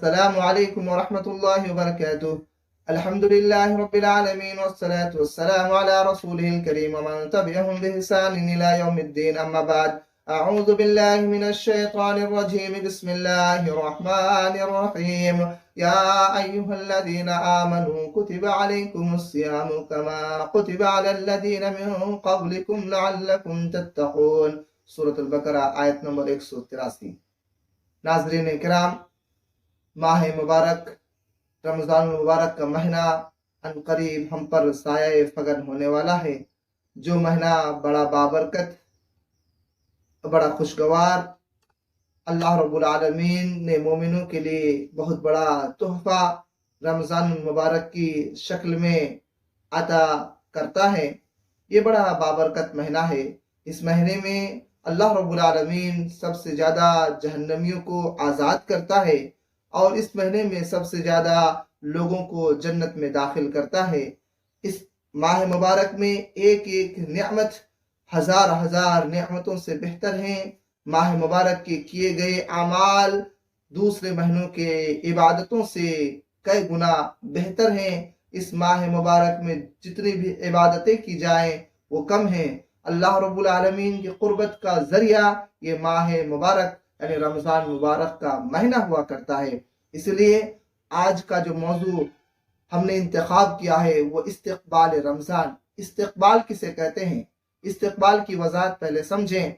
السلام علیکم ورحمۃ اللہ وبرکاتہ۔ الحمد للہ رب العالمین والصلاة والسلام علی رسولہ الکریم ومن تبعهم بإحسان إلی یوم الدین، اما بعد۔ اعوذ باللہ من الشیطان الرجیم، بسم اللہ الرحمن الرحیم۔ یا ایہا الذین آمنوا کتب علیکم الصیام کما کتب علی الذین من قبلکم لعلکم تتقون۔ سورۃ البقرہ آیت نمبر 183۔ ناظرین کرام، ماہ مبارک رمضان المبارک کا مہینہ ان قریب ہم پر سایہ فگن ہونے والا ہے، جو مہینہ بڑا بابرکت، بڑا خوشگوار، اللہ رب العالمین نے مومنوں کے لیے بہت بڑا تحفہ رمضان المبارک کی شکل میں عطا کرتا ہے۔ یہ بڑا بابرکت مہینہ ہے۔ اس مہینے میں اللہ رب العالمین سب سے زیادہ جہنمیوں کو آزاد کرتا ہے، اور اس مہینے میں سب سے زیادہ لوگوں کو جنت میں داخل کرتا ہے۔ اس ماہ مبارک میں ایک ایک نعمت ہزار ہزار نعمتوں سے بہتر ہیں۔ ماہ مبارک کے کیے گئے اعمال دوسرے مہینوں کے عبادتوں سے کئی گنا بہتر ہیں۔ اس ماہ مبارک میں جتنی بھی عبادتیں کی جائیں وہ کم ہیں۔ اللہ رب العالمین کی قربت کا ذریعہ یہ ماہ مبارک یعنی رمضان مبارک کا مہینہ ہوا کرتا ہے۔ اس لیے آج کا جو موضوع ہم نے انتخاب کیا ہے وہ استقبال رمضان۔ استقبال کسے کہتے ہیں؟ استقبال کی وضاحت پہلے سمجھیں۔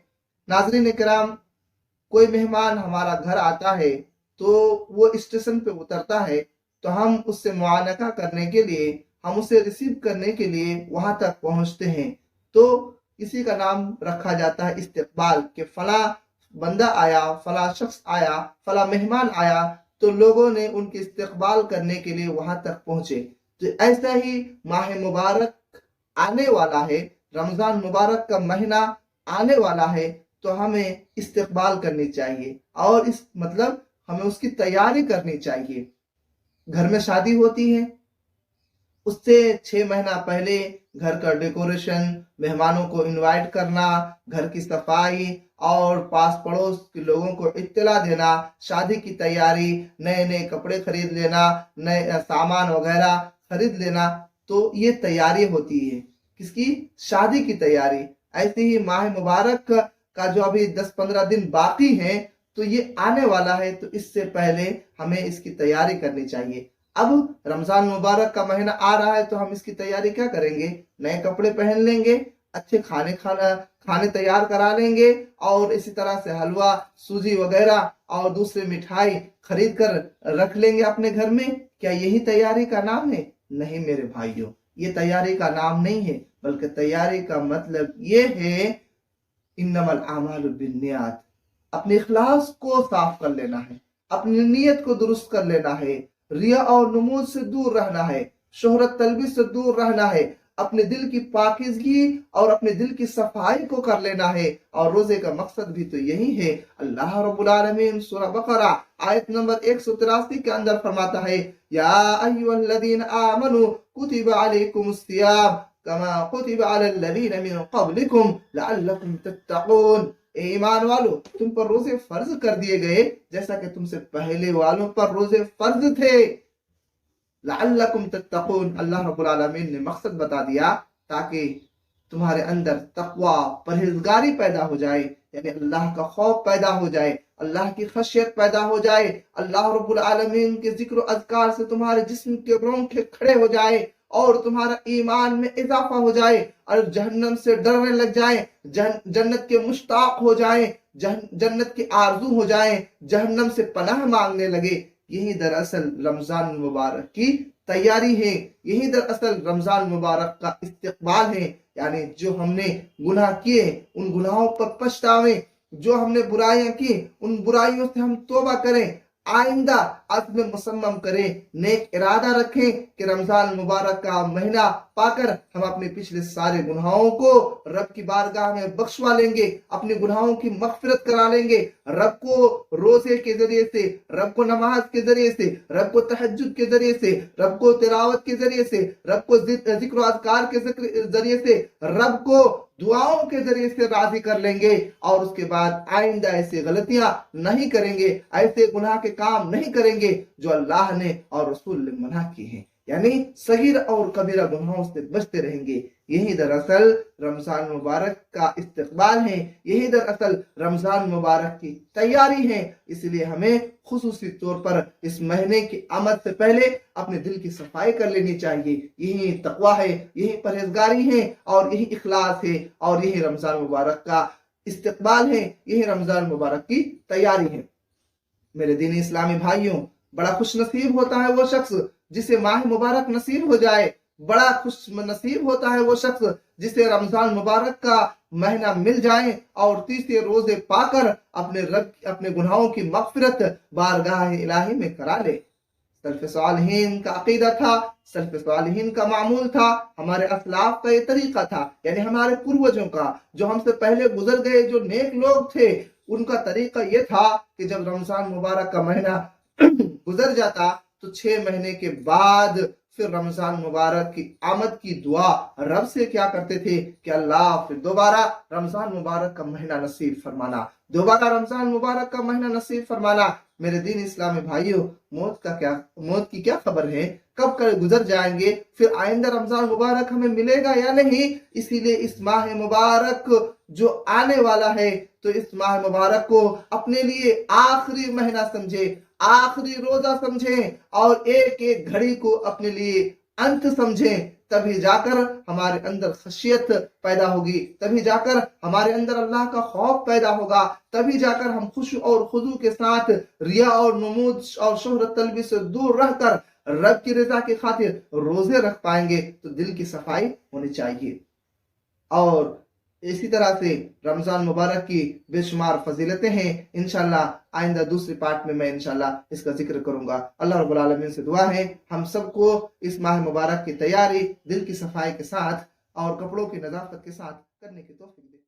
ناظرین کرام، کوئی مہمان ہمارا گھر آتا ہے تو وہ اسٹیشن پہ اترتا ہے تو ہم اس سے معانقہ کرنے کے لیے، ہم اسے ریسیو کرنے کے لیے وہاں تک پہنچتے ہیں، تو اسی کا نام رکھا جاتا ہے استقبال، کہ فلاں بندہ آیا، فلاں شخص آیا، فلاں مہمان آیا، تو لوگوں نے ان کے استقبال کرنے کے لیے وہاں تک پہنچے۔ تو ایسا ہی ماہ مبارک آنے والا ہے، رمضان مبارک کا مہینہ آنے والا ہے، تو ہمیں استقبال کرنی چاہیے، اور اس مطلب ہمیں اس کی تیاری کرنی چاہیے۔ گھر میں شادی ہوتی ہے، اس سے 6 مہینہ پہلے گھر کا ڈیکوریشن، مہمانوں کو انوائٹ کرنا، گھر کی صفائی اور پاس پڑوس کے لوگوں کو اطلاع دینا، شادی کی تیاری، نئے نئے کپڑے خرید لینا، نئے سامان وغیرہ خرید لینا، تو یہ تیاری ہوتی ہے۔ کس کی؟ شادی کی تیاری۔ ایسے ہی ماہ مبارک کا جو ابھی 10-15 دن باقی ہیں تو یہ آنے والا ہے، تو اس سے پہلے ہمیں اس کی تیاری کرنی چاہیے۔ اب رمضان مبارک کا مہینہ آ رہا ہے تو ہم اس کی تیاری کیا کریں گے؟ نئے کپڑے پہن لیں گے، اچھے کھانے تیار کرا لیں گے، اور اسی طرح سے حلوہ، سوجی وغیرہ اور دوسرے مٹھائی خرید کر رکھ لیں گے اپنے گھر میں۔ کیا یہی تیاری کا نام ہے؟ نہیں میرے بھائیوں، یہ تیاری کا نام نہیں ہے، بلکہ تیاری کا مطلب یہ ہے انما الاعمال بالنیات۔ اپنے اخلاص کو صاف کر لینا ہے، اپنی نیت کو درست کر لینا ہے، ریا اور نمود سے دور رہنا ہے، شہرت طلبی سے دور رہنا ہے، اپنے دل کی پاکیزگی اور اپنے دل کی صفائی کو کر لینا ہے۔ اور روزے کا مقصد بھی تو یہی ہے۔ اللہ رب العالمین سورہ بقرہ آیت نمبر 183 کے اندر فرماتا ہے، یا ایھا الذین آمنوا کتب علیکم الصیام کما کتب علی الذین من قبلکم لعلکم تتقون۔ اے ایمان والو، تم پر روزے فرض کر دیے گئے جیسا کہ تم سے پہلے والوں پر روزے فرض تھے۔ لعلکم تتقون، اللہ رب العالمین نے مقصد بتا دیا تاکہ تمہارے اندر تقوی، پرہیزگاری پیدا ہو جائے، یعنی اللہ کا خوف پیدا ہو جائے، اللہ کی خشیت پیدا ہو جائے، اللہ رب العالمین کے ذکر و اذکار سے تمہارے جسم کے رونقیں کھڑے ہو جائے، اور تمہارا ایمان میں اضافہ ہو جائے، اور جہنم سے ڈرنے لگ جائیں، جنت کے مشتاق ہو جائیں، جنت کی آرزو ہو جائیں، جہنم سے پناہ مانگنے لگے۔ یہی دراصل رمضان مبارک کی تیاری ہے، یہی دراصل رمضان مبارک کا استقبال ہے۔ یعنی جو ہم نے گناہ کیے ان گناہوں پر پچھتاویں، جو ہم نے برائیاں کی ان برائیوں سے ہم توبہ کریں، آئندہ عزم مصمم کریں، نیک ارادہ رکھیں کہ رمضان مبارک کا مہینہ پا کر ہم اپنے پچھلے سارے گناہوں کو رب کی بارگاہ میں بخشوا لیں گے، اپنے گناہوں کی مغفرت کرا لیں گے، رب کو روزے کے ذریعے سے، رب کو نماز کے ذریعے سے، رب کو تہجد کے ذریعے سے، رب کو تلاوت کے ذریعے سے، رب کو ذکر و اذکار کے ذریعے سے، رب کو دعاؤں کے ذریعے سے راضی کر لیں گے اور اس کے بعد آئندہ ایسی غلطیاں نہیں کریں گے، ایسے گناہ کے کام نہیں کریں گے جو اللہ نے اور رسول نے منع کی ہیں، یعنی صغیر اور کبیرہ گناہوں سے بچتے رہیں گے۔ یہی دراصل رمضان مبارک کا استقبال ہے، یہی دراصل رمضان مبارک کی تیاری ہے۔ اس لیے ہمیں خصوصی طور پر اس مہینے کی آمد سے پہلے اپنے دل کی صفائی کر لینی چاہیے۔ یہی تقویٰ ہے، یہی پرہیزگاری ہے اور یہی اخلاص ہے اور یہی رمضان مبارک کا استقبال ہے، یہی رمضان مبارک کی تیاری ہے۔ میرے دینی اسلامی بھائیوں، بڑا خوش نصیب ہوتا ہے وہ شخص جسے ماہ مبارک نصیب ہو جائے، بڑا خوش نصیب ہوتا ہے وہ شخص جسے رمضان مبارک کا مہینہ مل جائے اور 30 روزے پا کر اپنے گناہوں کی مغفرت بارگاہ الہی میں کرا لے۔ سلف صالحین کا عقیدہ تھا، سلف صالحین کا معمول تھا، ہمارے اسلاف کا یہ طریقہ تھا، یعنی ہمارے پروجوں کا، جو ہم سے پہلے گزر گئے جو نیک لوگ تھے، ان کا طریقہ یہ تھا کہ جب رمضان مبارک کا مہینہ گزر جاتا تو 6 مہینے کے بعد پھر رمضان مبارک کی آمد کی دعا رب سے کیا کرتے تھے کہ اللہ پھر دوبارہ رمضان مبارک کا مہینہ نصیب فرمانا، دوبارہ رمضان مبارک کا مہینہ نصیب فرمانا۔ میرے دین اسلامی بھائیوں، موت کی کیا خبر ہے، کب گزر جائیں گے، پھر آئندہ رمضان مبارک ہمیں ملے گا یا نہیں۔ اسی لیے اس ماہ مبارک جو آنے والا ہے تو اس ماہ مبارک کو اپنے لیے آخری مہینہ سمجھے، آخری روزہ سمجھیں اور ایک ایک گھڑی کو اپنے لیے انت سمجھیں، تبھی جا کر ہمارے اندر خشیت پیدا ہوگی، تبھی جا کر ہمارے اندر اللہ کا خوف پیدا ہوگا، تبھی جا کر ہم خوش اور خضوع کے ساتھ ریا اور نمود اور شہرت طلبی سے دور رہ کر رب کی رضا کی خاطر روزے رکھ پائیں گے۔ تو دل کی صفائی ہونی چاہیے۔ اور اسی طرح سے رمضان مبارک کی بے شمار فضیلتیں ہیں، انشاءاللہ آئندہ دوسری پارٹ میں انشاءاللہ اس کا ذکر کروں گا۔ اللہ رب العالمین سے دعا ہے ہم سب کو اس ماہ مبارک کی تیاری دل کی صفائی کے ساتھ اور کپڑوں کی نظافت کے ساتھ کرنے کی توفیق دے۔